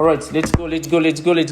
All right, let's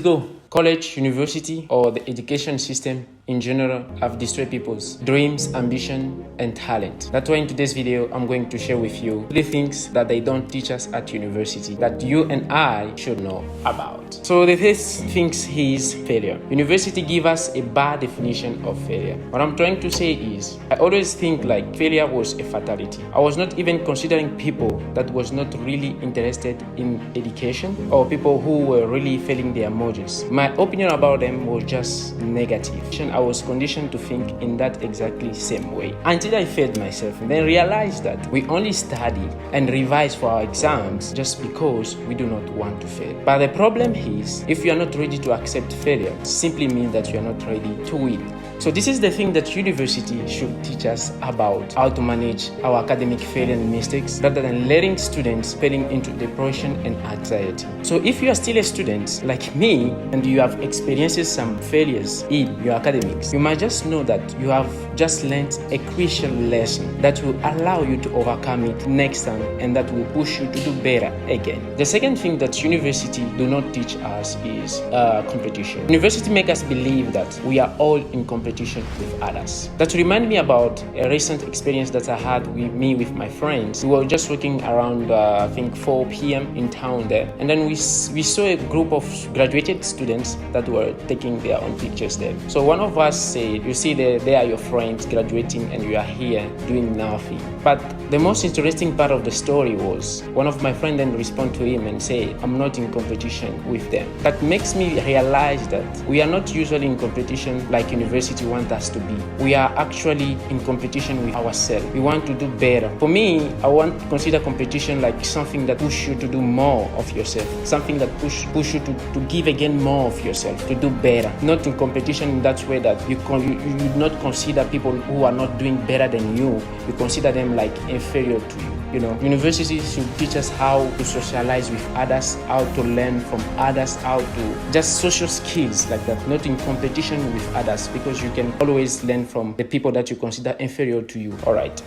go. College, university, or the education system in general have destroyed people's dreams, ambition, and talent. That's why in today's video, I'm going to share with you 3 things that they don't teach us at university that you and I should know about. So the first thing is failure. University give us a bad definition of failure. What I'm trying to say is, I always think like failure was a fatality. I was not even considering people that was not really interested in education or people who were really failing their modules. My opinion about them was just negative. I was conditioned to think in that exactly same way until I failed myself and then realized that we only study and revise for our exams just because we do not want to fail. But the problem is, if you are not ready to accept failure, it simply means that you are not ready to win. So this is the thing that university should teach us about how to manage our academic failure and mistakes rather than letting students falling into depression and anxiety. So if you are still a student like me and you have experienced some failures in your academics, you might just know that you have just learned a crucial lesson that will allow you to overcome it next time and that will push you to do better again. The second thing that university do not teach us is competition. University make us believe that we are all in competition with others. That remind me about a recent experience that I had with my friends. We were just walking around I think 4 p.m. in town there, and then we saw a group of graduated students that were taking their own pictures there. So one of us said, you see they are your friends graduating and you are here doing nothing. But the most interesting part of the story was one of my friends then respond to him and say, I'm not in competition with them. That makes me realize that we are not usually in competition like university want us to be. We are actually in competition with ourselves. We want to do better. For me, I want to consider competition like something that push you to do more of yourself, something that push you to give again more of yourself, to do better. Not in competition in that way that you do not consider people who are not doing better than you. You consider them like inferior to you. You know, universities should teach us how to socialize with others, how to learn from others, how to just social skills like that, not in competition with others, because you can always learn from the people that you consider inferior to you. All right.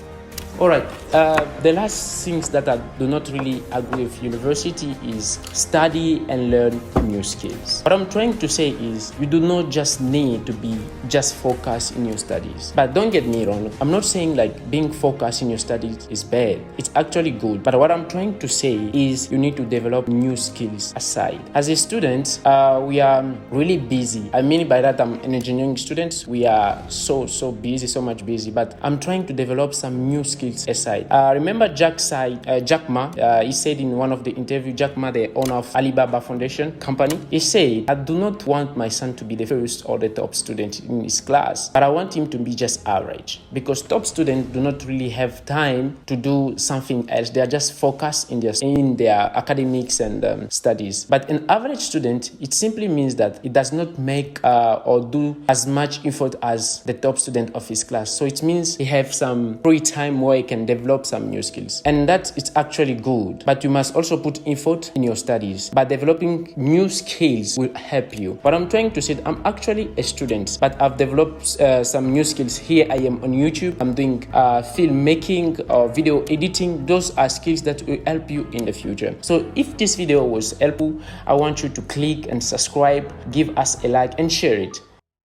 The last things that I do not really agree with university is study and learn new skills. What I'm trying to say is you do not just need to be just focused in your studies. But don't get me wrong, I'm not saying like being focused in your studies is bad. It's actually good. But what I'm trying to say is you need to develop new skills aside. As a student, we are really busy. I mean by that I'm an engineering student. We are so busy, so much busy. But I'm trying to develop some new skills aside. Remember Jack Ma, he said in one of the interviews, Jack Ma, the owner of Alibaba Foundation company, he said, I do not want my son to be the first or the top student in his class, but I want him to be just average, because top students do not really have time to do something else. They are just focused in their academics and studies. But an average student, it simply means that it does not make or do as much effort as the top student of his class. So it means he have some free time where can develop some new skills, and that is actually good. But you must also put effort in your studies. But developing new skills will help you. What I'm trying to say, I'm actually a student, but I've developed some new skills. Here I am on YouTube. I'm doing filmmaking or video editing. Those are skills that will help you in the future. So if this video was helpful, I want you to click and subscribe, give us a like and share it.